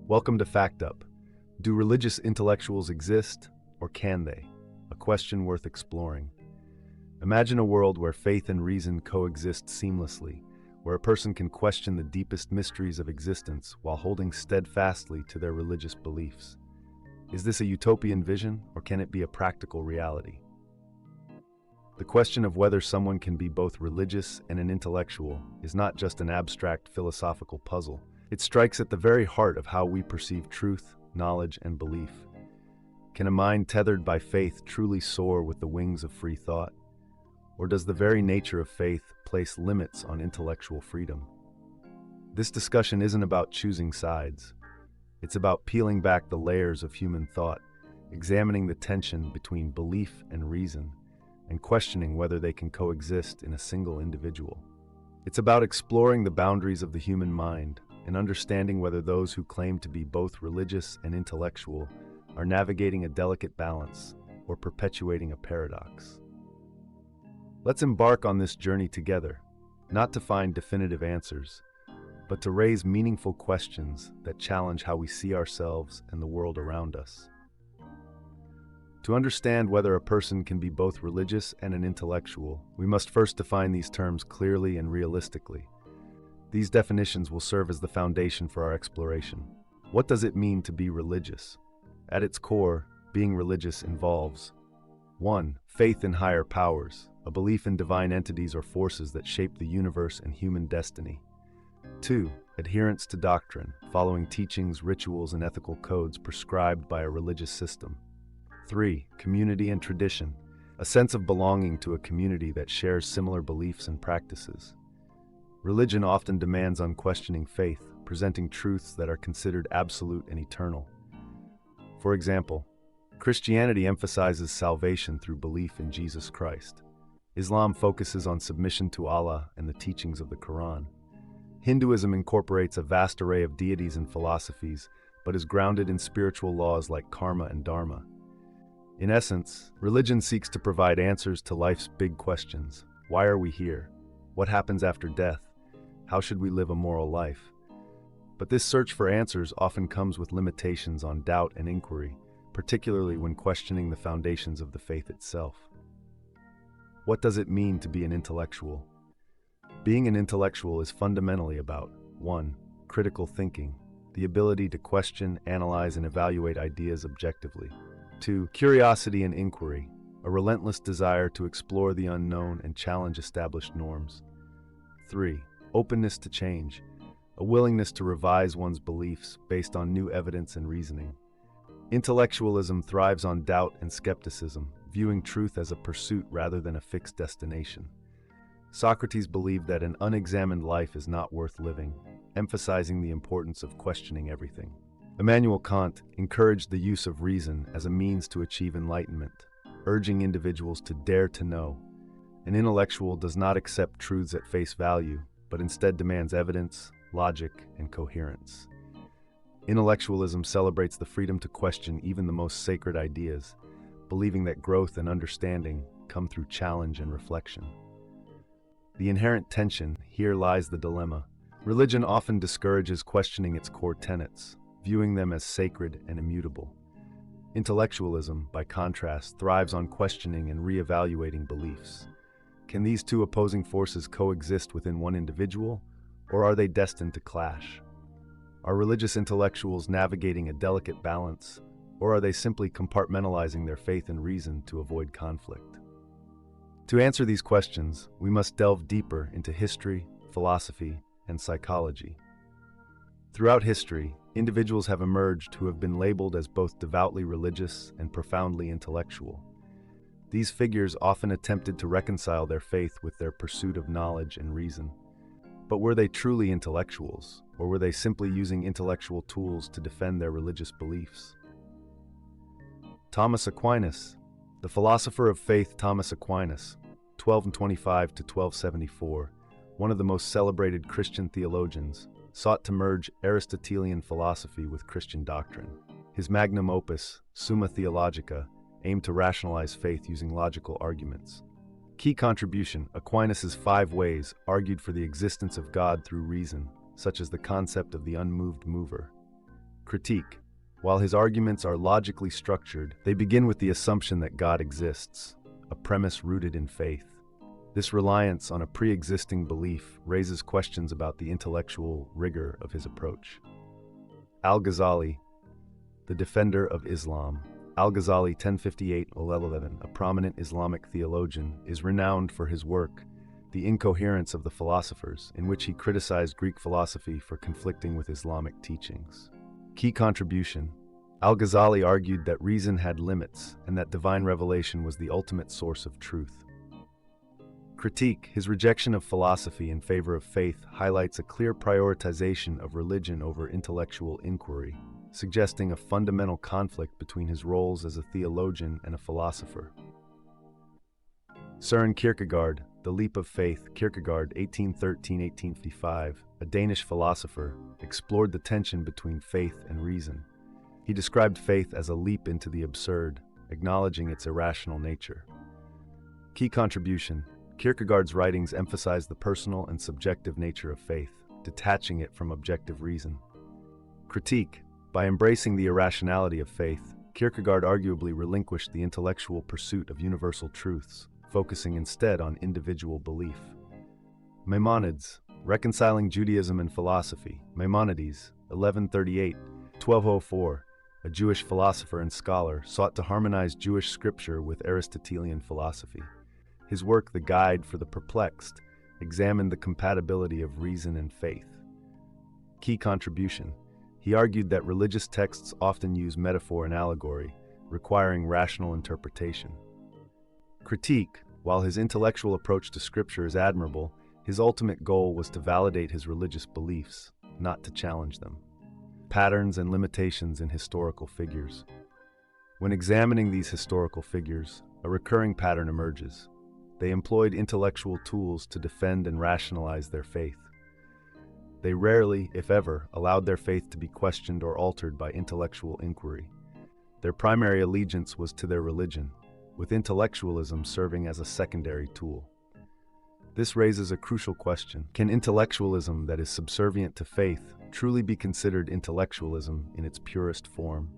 Welcome to FactUp. Do religious intellectuals exist, or can they? A question worth exploring. Imagine a world where faith and reason coexist seamlessly, where a person can question the deepest mysteries of existence while holding steadfastly to their religious beliefs. Is this a utopian vision, or can it be a practical reality? The question of whether someone can be both religious and an intellectual is not just an abstract philosophical puzzle. It strikes at the very heart of how we perceive truth, knowledge, and belief. Can a mind tethered by faith truly soar with the wings of free thought? Or does the very nature of faith place limits on intellectual freedom? This discussion isn't about choosing sides. It's about peeling back the layers of human thought, examining the tension between belief and reason, and questioning whether they can coexist in a single individual. It's about exploring the boundaries of the human mind and understanding whether those who claim to be both religious and intellectual are navigating a delicate balance or perpetuating a paradox. Let's embark on this journey together, not to find definitive answers, but to raise meaningful questions that challenge how we see ourselves and the world around us. To understand whether a person can be both religious and an intellectual, we must first define these terms clearly and realistically. These definitions will serve as the foundation for our exploration. What does it mean to be religious? At its core, being religious involves 1. Faith in higher powers, a belief in divine entities or forces that shape the universe and human destiny. 2. Adherence to doctrine, following teachings, rituals, and ethical codes prescribed by a religious system. 3. Community and tradition, a sense of belonging to a community that shares similar beliefs and practices. Religion often demands unquestioning faith, presenting truths that are considered absolute and eternal. For example, Christianity emphasizes salvation through belief in Jesus Christ. Islam focuses on submission to Allah and the teachings of the Quran. Hinduism incorporates a vast array of deities and philosophies, but is grounded in spiritual laws like karma and dharma. In essence, religion seeks to provide answers to life's big questions. Why are we here? What happens after death? How should we live a moral life? But this search for answers often comes with limitations on doubt and inquiry, particularly when questioning the foundations of the faith itself. What does it mean to be an intellectual? Being an intellectual is fundamentally about 1. Critical thinking, the ability to question, analyze, and evaluate ideas objectively. 2. Curiosity and inquiry, a relentless desire to explore the unknown and challenge established norms. 3. Openness to change, a willingness to revise one's beliefs based on new evidence and reasoning. Intellectualism thrives on doubt and skepticism, viewing truth as a pursuit rather than a fixed destination. Socrates believed that an unexamined life is not worth living, emphasizing the importance of questioning everything. Immanuel Kant encouraged the use of reason as a means to achieve enlightenment, urging individuals to dare to know. An intellectual does not accept truths at face value, but instead demands evidence, logic, and coherence. Intellectualism celebrates the freedom to question even the most sacred ideas, believing that growth and understanding come through challenge and reflection. The inherent tension, here lies the dilemma. Religion often discourages questioning its core tenets, viewing them as sacred and immutable. Intellectualism, by contrast, thrives on questioning and re-evaluating beliefs. Can these two opposing forces coexist within one individual, or are they destined to clash? Are religious intellectuals navigating a delicate balance, or are they simply compartmentalizing their faith and reason to avoid conflict? To answer these questions, we must delve deeper into history, philosophy, and psychology. Throughout history, individuals have emerged who have been labeled as both devoutly religious and profoundly intellectual. These figures often attempted to reconcile their faith with their pursuit of knowledge and reason. But were they truly intellectuals, or were they simply using intellectual tools to defend their religious beliefs? Thomas Aquinas, the philosopher of faith Thomas Aquinas, 1225 to 1274, one of the most celebrated Christian theologians, sought to merge Aristotelian philosophy with Christian doctrine. His magnum opus, Summa Theologica, aimed to rationalize faith using logical arguments. Key contribution: Aquinas' 5 ways argued for the existence of God through reason, such as the concept of the unmoved mover. Critique. While his arguments are logically structured, they begin with the assumption that God exists, a premise rooted in faith. This reliance on a pre-existing belief raises questions about the intellectual rigor of his approach. Al-Ghazali, the defender of Islam. Al-Ghazali, 1058–1111, a prominent Islamic theologian, is renowned for his work, The Incoherence of the Philosophers, in which he criticized Greek philosophy for conflicting with Islamic teachings. Key contribution. Al-Ghazali argued that reason had limits and that divine revelation was the ultimate source of truth. Critique. His rejection of philosophy in favor of faith highlights a clear prioritization of religion over intellectual inquiry, suggesting a fundamental conflict between his roles as a theologian and a philosopher. Søren Kierkegaard, The Leap of Faith. Kierkegaard, 1813–1855, a Danish philosopher, explored the tension between faith and reason. He described faith as a leap into the absurd, acknowledging its irrational nature. Key contribution. Kierkegaard's writings emphasize the personal and subjective nature of faith, detaching it from objective reason. Critique. By embracing the irrationality of faith, Kierkegaard arguably relinquished the intellectual pursuit of universal truths, focusing instead on individual belief. Maimonides, reconciling Judaism and philosophy. Maimonides, 1138–1204, a Jewish philosopher and scholar, sought to harmonize Jewish scripture with Aristotelian philosophy. His work, The Guide for the Perplexed, examined the compatibility of reason and faith. Key contribution. He argued that religious texts often use metaphor and allegory, requiring rational interpretation. Critique. While his intellectual approach to scripture is admirable, his ultimate goal was to validate his religious beliefs, not to challenge them. Patterns and limitations in historical figures. When examining these historical figures, a recurring pattern emerges. They employed intellectual tools to defend and rationalize their faith. They rarely, if ever, allowed their faith to be questioned or altered by intellectual inquiry. Their primary allegiance was to their religion, with intellectualism serving as a secondary tool. This raises a crucial question. Can intellectualism that is subservient to faith truly be considered intellectualism in its purest form?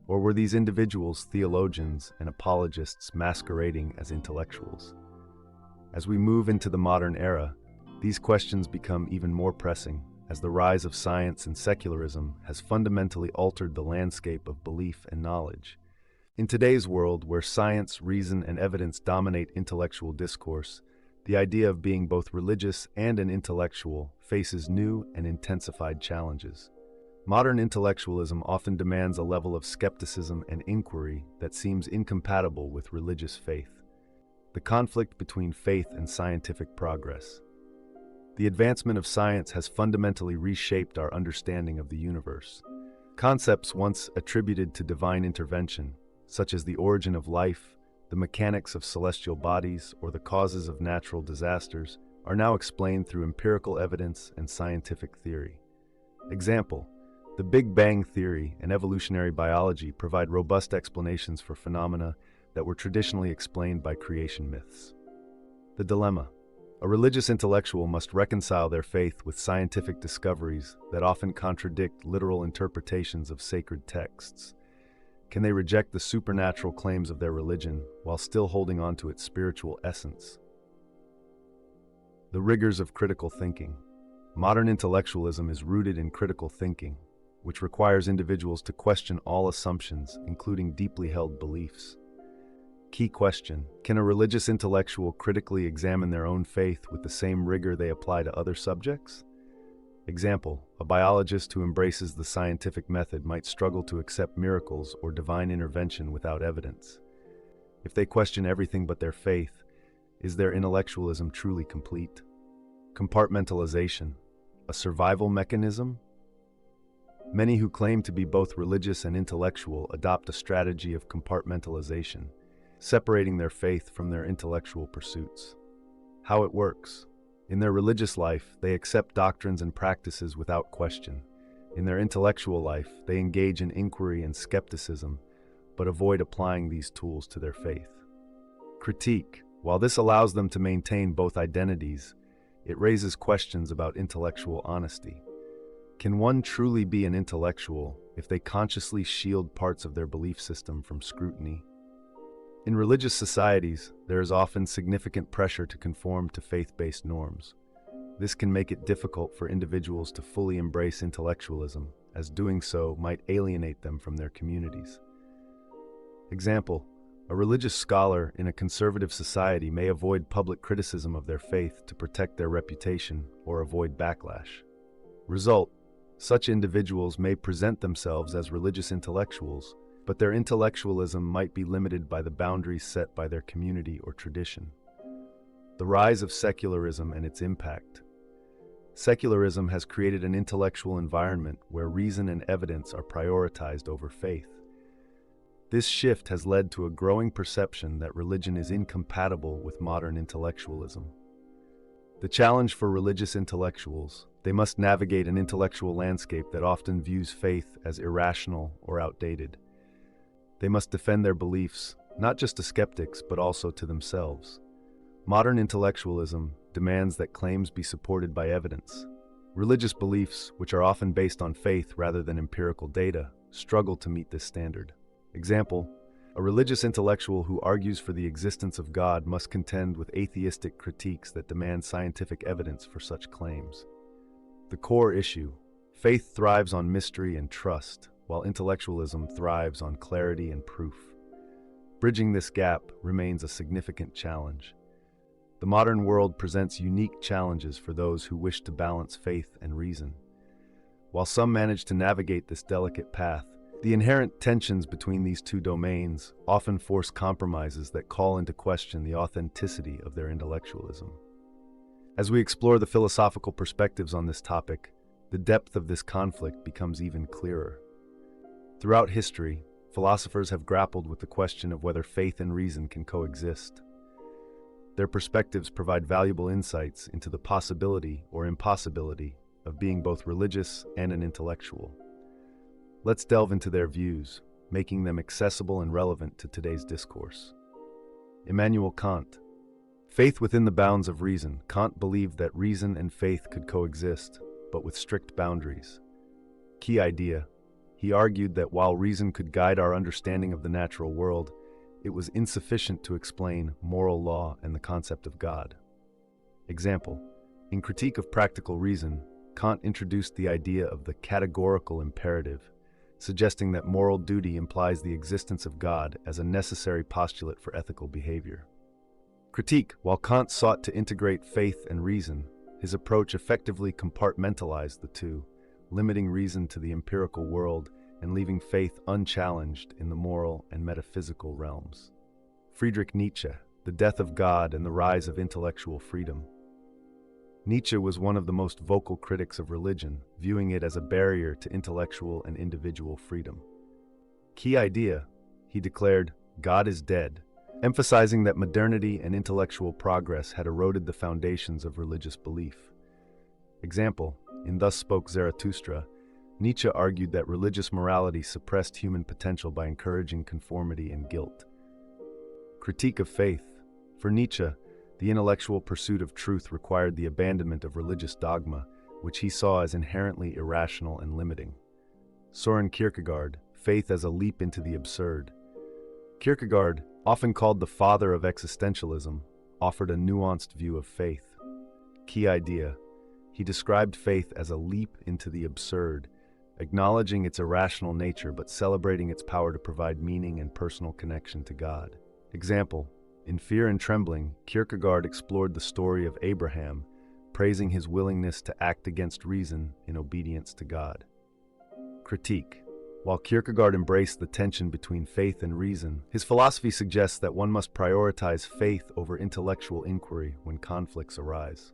Or were these individuals theologians and apologists masquerading as intellectuals? As we move into the modern era, these questions become even more pressing, as the rise of science and secularism has fundamentally altered the landscape of belief and knowledge. In today's world, where science, reason, and evidence dominate intellectual discourse, the idea of being both religious and an intellectual faces new and intensified challenges. Modern intellectualism often demands a level of skepticism and inquiry that seems incompatible with religious faith. The conflict between faith and scientific progress. The advancement of science has fundamentally reshaped our understanding of the universe. Concepts once attributed to divine intervention, such as the origin of life, the mechanics of celestial bodies, or the causes of natural disasters, are now explained through empirical evidence and scientific theory. Example: the Big Bang Theory and evolutionary biology provide robust explanations for phenomena that were traditionally explained by creation myths. The dilemma: a religious intellectual must reconcile their faith with scientific discoveries that often contradict literal interpretations of sacred texts. Can they reject the supernatural claims of their religion while still holding on to its spiritual essence? The rigors of critical thinking. Modern intellectualism is rooted in critical thinking, which requires individuals to question all assumptions, including deeply held beliefs. Key question: can a religious intellectual critically examine their own faith with the same rigor they apply to other subjects? Example: a biologist who embraces the scientific method might struggle to accept miracles or divine intervention without evidence. If they question everything but their faith, is their intellectualism truly complete? Compartmentalization, a survival mechanism? Many who claim to be both religious and intellectual adopt a strategy of compartmentalization, separating their faith from their intellectual pursuits. How it works: in their religious life, they accept doctrines and practices without question. In their intellectual life, they engage in inquiry and skepticism, but avoid applying these tools to their faith. Critique: while this allows them to maintain both identities, it raises questions about intellectual honesty. Can one truly be an intellectual if they consciously shield parts of their belief system from scrutiny? In religious societies, there is often significant pressure to conform to faith-based norms. This can make it difficult for individuals to fully embrace intellectualism, as doing so might alienate them from their communities. Example: a religious scholar in a conservative society may avoid public criticism of their faith to protect their reputation or avoid backlash. Result: such individuals may present themselves as religious intellectuals, but their intellectualism might be limited by the boundaries set by their community or tradition. The rise of secularism and its impact. Secularism has created an intellectual environment where reason and evidence are prioritized over faith. This shift has led to a growing perception that religion is incompatible with modern intellectualism. The challenge for religious intellectuals: they must navigate an intellectual landscape that often views faith as irrational or outdated. They must defend their beliefs, not just to skeptics, but also to themselves. Modern intellectualism demands that claims be supported by evidence. Religious beliefs, which are often based on faith rather than empirical data, struggle to meet this standard. Example: a religious intellectual who argues for the existence of God must contend with atheistic critiques that demand scientific evidence for such claims. The core issue: faith thrives on mystery and trust, while intellectualism thrives on clarity and proof. Bridging this gap remains a significant challenge. The modern world presents unique challenges for those who wish to balance faith and reason. While some manage to navigate this delicate path, the inherent tensions between these two domains often force compromises that call into question the authenticity of their intellectualism. As we explore the philosophical perspectives on this topic, the depth of this conflict becomes even clearer. Throughout history, philosophers have grappled with the question of whether faith and reason can coexist. Their perspectives provide valuable insights into the possibility or impossibility of being both religious and an intellectual. Let's delve into their views, making them accessible and relevant to today's discourse. Immanuel Kant. Faith within the bounds of reason. Kant believed that reason and faith could coexist, but with strict boundaries. Key idea: he argued that while reason could guide our understanding of the natural world, it was insufficient to explain moral law and the concept of God. Example: in Critique of Practical Reason, Kant introduced the idea of the categorical imperative, suggesting that moral duty implies the existence of God as a necessary postulate for ethical behavior. Critique: while Kant sought to integrate faith and reason, his approach effectively compartmentalized the two, limiting reason to the empirical world and leaving faith unchallenged in the moral and metaphysical realms. Friedrich Nietzsche, The Death of God and the Rise of Intellectual Freedom. Nietzsche was one of the most vocal critics of religion, viewing it as a barrier to intellectual and individual freedom. Key idea: he declared, "God is dead," emphasizing that modernity and intellectual progress had eroded the foundations of religious belief. Example: in Thus Spoke Zarathustra, Nietzsche argued that religious morality suppressed human potential by encouraging conformity and guilt. Critique of faith. For Nietzsche, the intellectual pursuit of truth required the abandonment of religious dogma, which he saw as inherently irrational and limiting. Soren Kierkegaard, Faith as a Leap into the Absurd. Kierkegaard, often called the father of existentialism, offered a nuanced view of faith. Key idea: he described faith as a leap into the absurd, acknowledging its irrational nature but celebrating its power to provide meaning and personal connection to God. Example: in Fear and Trembling, Kierkegaard explored the story of Abraham, praising his willingness to act against reason in obedience to God. Critique: while Kierkegaard embraced the tension between faith and reason, his philosophy suggests that one must prioritize faith over intellectual inquiry when conflicts arise.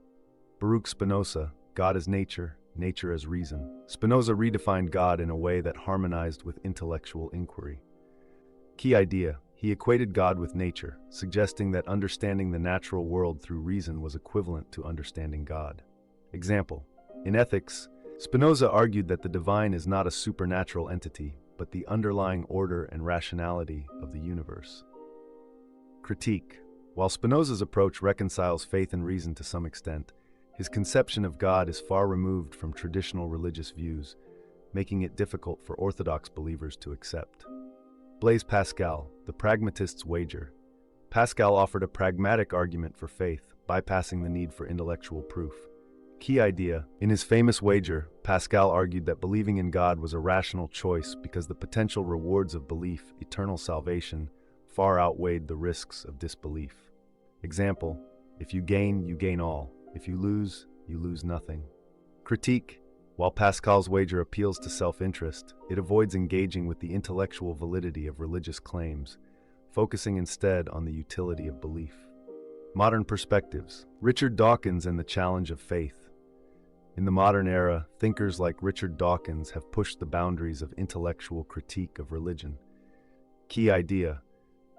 Baruch Spinoza, God as Nature, Nature as Reason. Spinoza redefined God in a way that harmonized with intellectual inquiry. Key idea: he equated God with nature, suggesting that understanding the natural world through reason was equivalent to understanding God. Example: in Ethics, Spinoza argued that the divine is not a supernatural entity, but the underlying order and rationality of the universe. Critique: while Spinoza's approach reconciles faith and reason to some extent, His conception of God is far removed from traditional religious views, making it difficult for Orthodox believers to accept. Blaise Pascal, the pragmatist's wager. Pascal offered a pragmatic argument for faith, bypassing the need for intellectual proof. Key idea: in his famous wager, Pascal argued that believing in God was a rational choice because the potential rewards of belief, eternal salvation, far outweighed the risks of disbelief. Example: if you gain all. If you lose nothing. Critique: while Pascal's wager appeals to self-interest, it avoids engaging with the intellectual validity of religious claims, focusing instead on the utility of belief. Modern perspectives. Richard Dawkins and the challenge of faith. In the modern era, thinkers like Richard Dawkins have pushed the boundaries of intellectual critique of religion. Key idea: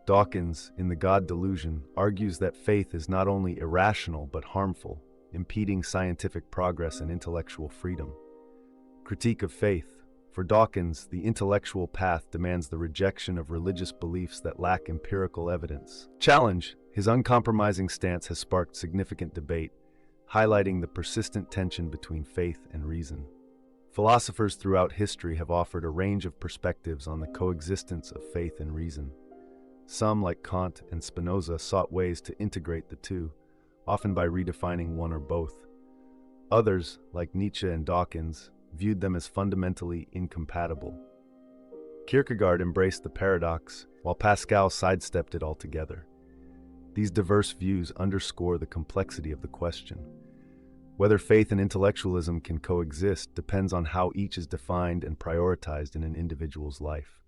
Dawkins, in The God Delusion, argues that faith is not only irrational but harmful, impeding scientific progress and intellectual freedom. Critique of faith. For Dawkins, the intellectual path demands the rejection of religious beliefs that lack empirical evidence. Challenge. His uncompromising stance has sparked significant debate, highlighting the persistent tension between faith and reason. Philosophers throughout history have offered a range of perspectives on the coexistence of faith and reason. Some, like Kant and Spinoza, sought ways to integrate the two, often by redefining one or both. Others, like Nietzsche and Dawkins, viewed them as fundamentally incompatible. Kierkegaard embraced the paradox, while Pascal sidestepped it altogether. These diverse views underscore the complexity of the question. Whether faith and intellectualism can coexist depends on how each is defined and prioritized in an individual's life.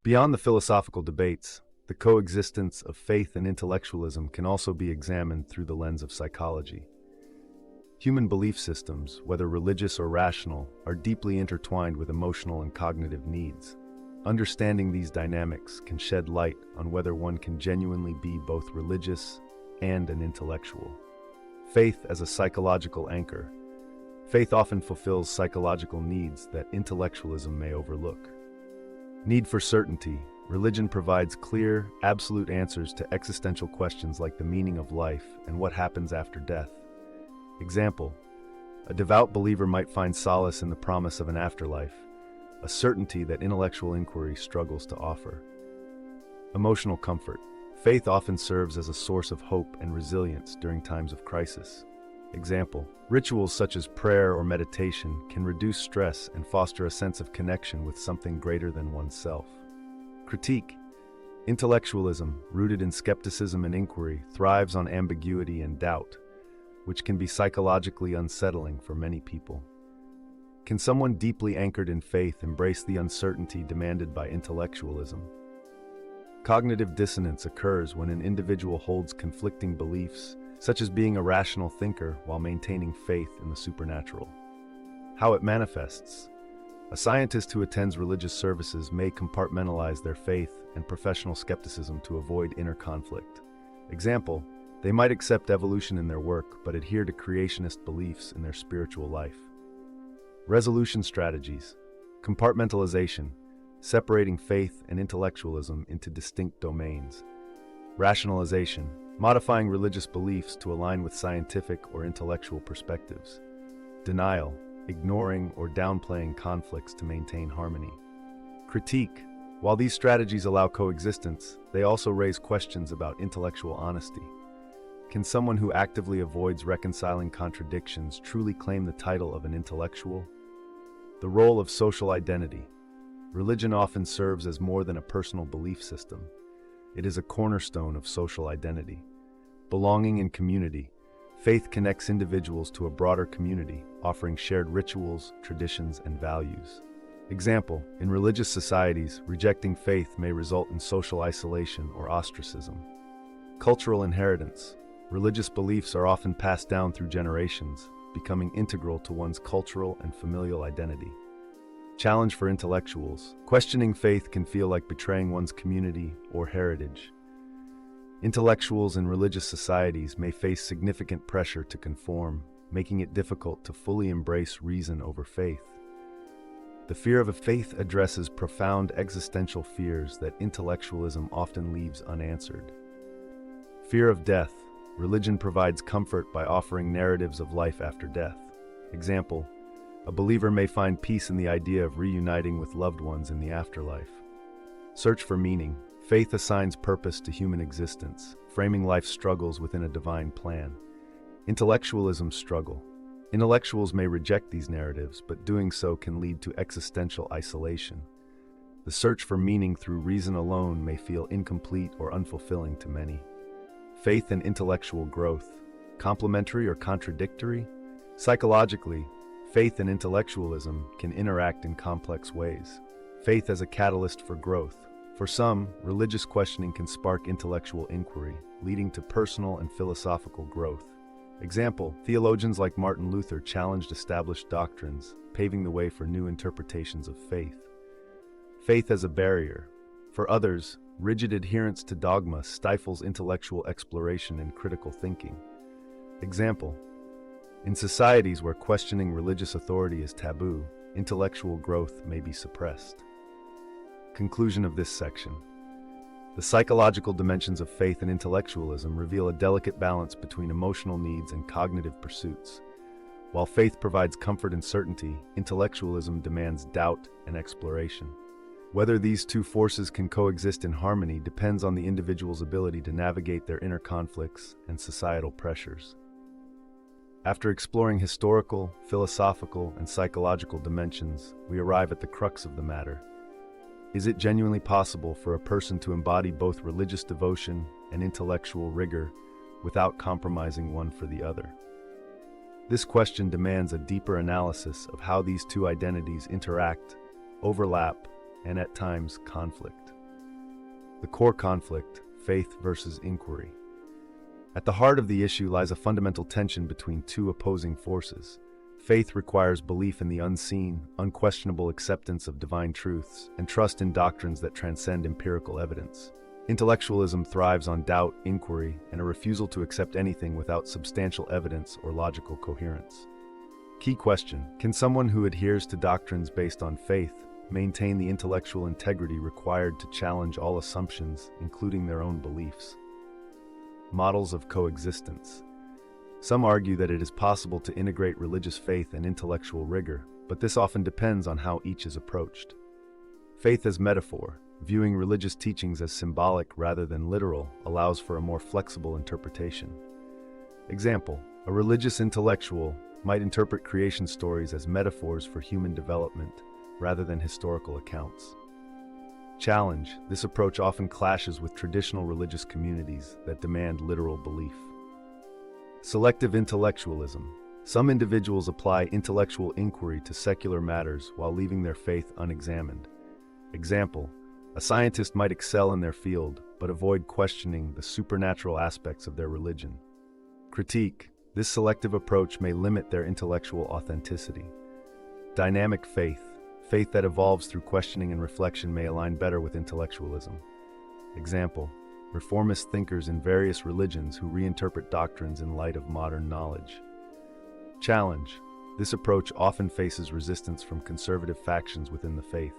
Beyond the philosophical debates, the coexistence of faith and intellectualism can also be examined through the lens of psychology. Human belief systems, whether religious or rational, are deeply intertwined with emotional and cognitive needs. Understanding these dynamics can shed light on whether one can genuinely be both religious and an intellectual. Faith as a psychological anchor. Faith often fulfills psychological needs that intellectualism may overlook. Need for certainty. Religion provides clear, absolute answers to existential questions like the meaning of life and what happens after death. Example: a devout believer might find solace in the promise of an afterlife, a certainty that intellectual inquiry struggles to offer. Emotional comfort. Faith often serves as a source of hope and resilience during times of crisis. Example: rituals such as prayer or meditation can reduce stress and foster a sense of connection with something greater than oneself. Critique. Intellectualism, rooted in skepticism and inquiry, thrives on ambiguity and doubt, which can be psychologically unsettling for many people. Can someone deeply anchored in faith embrace the uncertainty demanded by intellectualism? Cognitive dissonance occurs when an individual holds conflicting beliefs, such as being a rational thinker while maintaining faith in the supernatural. How it manifests. A scientist who attends religious services may compartmentalize their faith and professional skepticism to avoid inner conflict. Example: they might accept evolution in their work but adhere to creationist beliefs in their spiritual life. Resolution strategies. Compartmentalization, separating faith and intellectualism into distinct domains. Rationalization, modifying religious beliefs to align with scientific or intellectual perspectives. Denial, ignoring or downplaying conflicts to maintain harmony. Critique. While these strategies allow coexistence, they also raise questions about intellectual honesty. Can someone who actively avoids reconciling contradictions truly claim the title of an intellectual? The role of social identity. Religion often serves as more than a personal belief system. It is a cornerstone of social identity. Belonging in community. Faith connects individuals to a broader community, offering shared rituals, traditions, and values. Example: in religious societies, rejecting faith may result in social isolation or ostracism. Cultural inheritance. Religious beliefs are often passed down through generations, becoming integral to one's cultural and familial identity. Challenge for intellectuals. Questioning faith can feel like betraying one's community or heritage. Intellectuals in religious societies may face significant pressure to conform, making it difficult to fully embrace reason over faith. The fear of a faith addresses profound existential fears that intellectualism often leaves unanswered. Fear of death. religion provides comfort by offering narratives of life after death. Example, a believer may find peace in the idea of reuniting with loved ones in the afterlife. Search for meaning. Faith assigns purpose to human existence, framing life's struggles within a divine plan. Intellectualism struggle. Intellectuals may reject these narratives, but doing so can lead to existential isolation. The search for meaning through reason alone may feel incomplete or unfulfilling to many. Faith and intellectual growth. Complementary or contradictory? Psychologically, faith and intellectualism can interact in complex ways. Faith as a catalyst for growth. For some, religious questioning can spark intellectual inquiry, leading to personal and philosophical growth. Example, theologians like Martin Luther challenged established doctrines, paving the way for new interpretations of faith. Faith as a barrier. For others, rigid adherence to dogma stifles intellectual exploration and critical thinking. Example, in societies where questioning religious authority is taboo, intellectual growth may be suppressed. Conclusion of this section. The psychological dimensions of faith and intellectualism reveal a delicate balance between emotional needs and cognitive pursuits. While faith provides comfort and certainty, intellectualism demands doubt and exploration. Whether these two forces can coexist in harmony depends on the individual's ability to navigate their inner conflicts and societal pressures. After exploring historical, philosophical, and psychological dimensions, we arrive at the crux of the matter. Is it genuinely possible for a person to embody both religious devotion and intellectual rigor without compromising one for the other? This question demands a deeper analysis of how these two identities interact, overlap, and at times conflict. The core conflict, faith versus inquiry. At the heart of the issue lies a fundamental tension between two opposing forces. Faith requires belief in the unseen, unquestionable acceptance of divine truths, and trust in doctrines that transcend empirical evidence. Intellectualism thrives on doubt, inquiry, and a refusal to accept anything without substantial evidence or logical coherence. Key question: can someone who adheres to doctrines based on faith maintain the intellectual integrity required to challenge all assumptions, including their own beliefs? Models of coexistence. Some argue that it is possible to integrate religious faith and intellectual rigor, but this often depends on how each is approached. Faith as metaphor, viewing religious teachings as symbolic rather than literal, allows for a more flexible interpretation. Example, a religious intellectual might interpret creation stories as metaphors for human development rather than historical accounts. Challenge, this approach often clashes with traditional religious communities that demand literal belief. Selective intellectualism. Some individuals apply intellectual inquiry to secular matters while leaving their faith unexamined. Example, a scientist might excel in their field, but avoid questioning the supernatural aspects of their religion. Critique. This selective approach may limit their intellectual authenticity. Dynamic faith. Faith that evolves through questioning and reflection may align better with intellectualism. Example, reformist thinkers in various religions who reinterpret doctrines in light of modern knowledge. Challenge. This approach often faces resistance from conservative factions within the faith.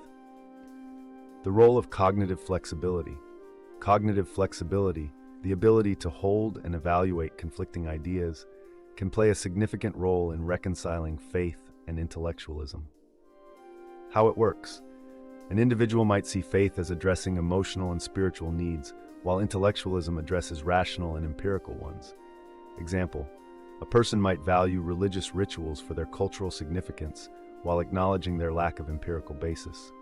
The role of cognitive flexibility. Cognitive flexibility, the ability to hold and evaluate conflicting ideas, can play a significant role in reconciling faith and intellectualism. How it works. An individual might see faith as addressing emotional and spiritual needs, while intellectualism addresses rational and empirical ones. Example, a person might value religious rituals for their cultural significance while acknowledging their lack of empirical basis.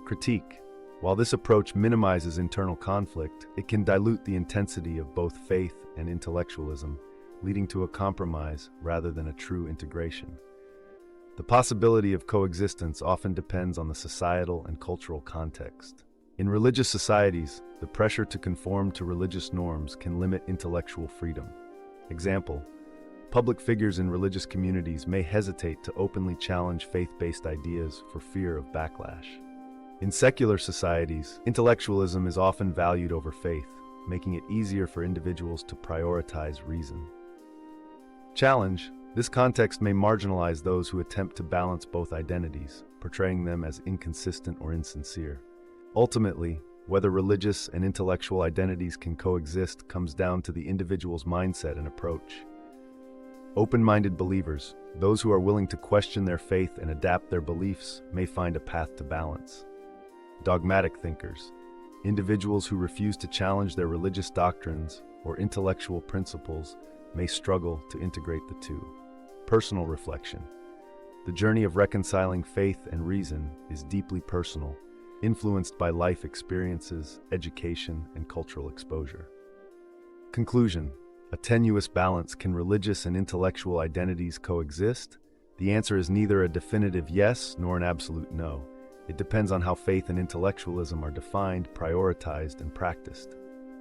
Critique. While this approach minimizes internal conflict, it can dilute the intensity of both faith and intellectualism, leading to a compromise rather than a true integration. The possibility of coexistence often depends on the societal and cultural context. In religious societies, the pressure to conform to religious norms can limit intellectual freedom. Example, public figures in religious communities may hesitate to openly challenge faith-based ideas for fear of backlash. In secular societies, intellectualism is often valued over faith, making it easier for individuals to prioritize reason. Challenge. This context may marginalize those who attempt to balance both identities, portraying them as inconsistent or insincere. Ultimately, Whether religious and intellectual identities can coexist comes down to the individual's mindset and approach. Open-minded believers, those who are willing to question their faith and adapt their beliefs, may find a path to balance. Dogmatic thinkers, individuals who refuse to challenge their religious doctrines or intellectual principles, may struggle to integrate the two. Personal reflection. The journey of reconciling faith and reason is deeply personal, influenced by life experiences, education, and cultural exposure. Conclusion. A tenuous balance. Can religious and intellectual identities coexist? The answer is neither a definitive yes nor an absolute no. It depends on how faith and intellectualism are defined, prioritized, and practiced.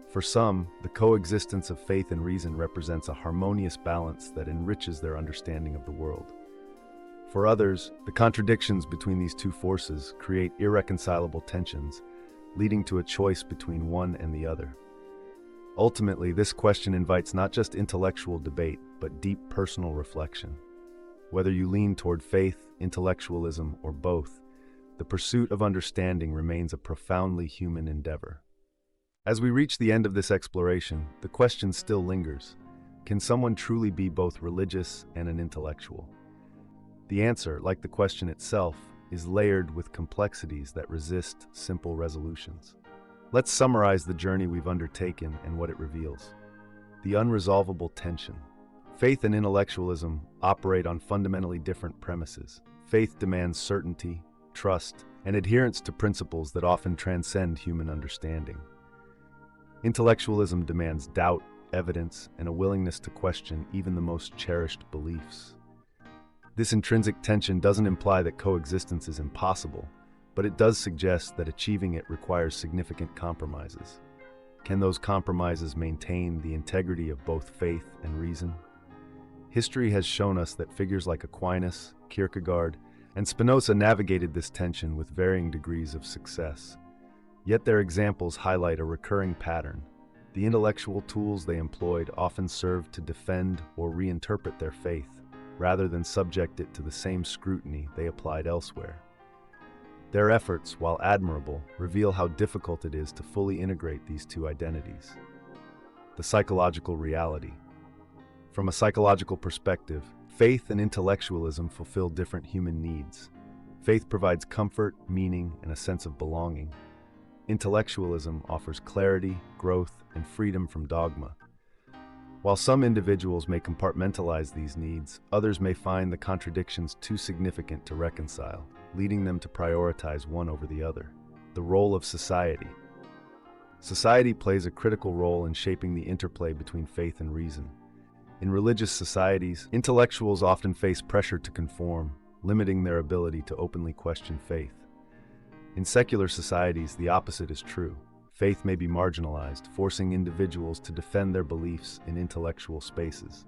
For some, the coexistence of faith and reason represents a harmonious balance that enriches their understanding of the world. For others, the contradictions between these two forces create irreconcilable tensions, leading to a choice between one and the other. Ultimately, this question invites not just intellectual debate, but deep personal reflection. Whether you lean toward faith, intellectualism, or both, the pursuit of understanding remains a profoundly human endeavor. As we reach the end of this exploration, the question still lingers. Can someone truly be both religious and an intellectual? The answer, like the question itself, is layered with complexities that resist simple resolutions. Let's summarize the journey we've undertaken and what it reveals. The unresolvable tension. Faith and intellectualism operate on fundamentally different premises. Faith demands certainty, trust, and adherence to principles that often transcend human understanding. Intellectualism demands doubt, evidence, and a willingness to question even the most cherished beliefs. This intrinsic tension doesn't imply that coexistence is impossible, but it does suggest that achieving it requires significant compromises. Can those compromises maintain the integrity of both faith and reason? History has shown us that figures like Aquinas, Kierkegaard, and Spinoza navigated this tension with varying degrees of success. Yet their examples highlight a recurring pattern. The intellectual tools they employed often served to defend or reinterpret their faith, rather than subject it to the same scrutiny they applied elsewhere. Their efforts, while admirable, reveal how difficult it is to fully integrate these two identities. The psychological reality. From a psychological perspective, faith and intellectualism fulfill different human needs. Faith provides comfort, meaning, and a sense of belonging. Intellectualism offers clarity, growth, and freedom from dogma. While some individuals may compartmentalize these needs, others may find the contradictions too significant to reconcile, leading them to prioritize one over the other. The role of society. Society plays a critical role in shaping the interplay between faith and reason. In religious societies, intellectuals often face pressure to conform, limiting their ability to openly question faith. In secular societies, the opposite is true. Faith may be marginalized, forcing individuals to defend their beliefs in intellectual spaces.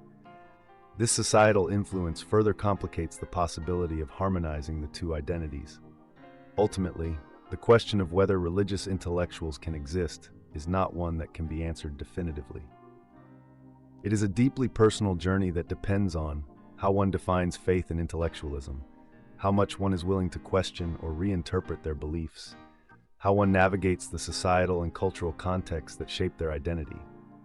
This societal influence further complicates the possibility of harmonizing the two identities. Ultimately, the question of whether religious intellectuals can exist is not one that can be answered definitively. It is a deeply personal journey that depends on how one defines faith and intellectualism, how much one is willing to question or reinterpret their beliefs, how one navigates the societal and cultural contexts that shape their identity.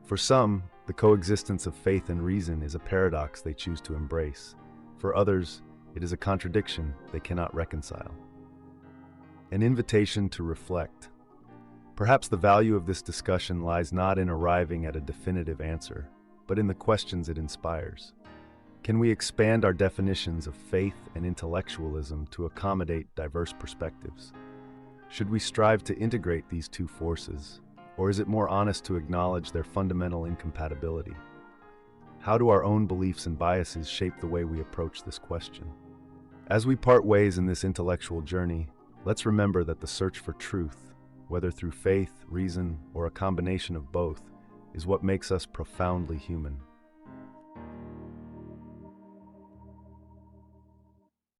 For some, the coexistence of faith and reason is a paradox they choose to embrace. For others, it is a contradiction they cannot reconcile. An invitation to reflect. Perhaps the value of this discussion lies not in arriving at a definitive answer, but in the questions it inspires. Can we expand our definitions of faith and intellectualism to accommodate diverse perspectives? Should we strive to integrate these two forces, or is it more honest to acknowledge their fundamental incompatibility? How do our own beliefs and biases shape the way we approach this question? As we part ways in this intellectual journey, let's remember that the search for truth, whether through faith, reason, or a combination of both, is what makes us profoundly human.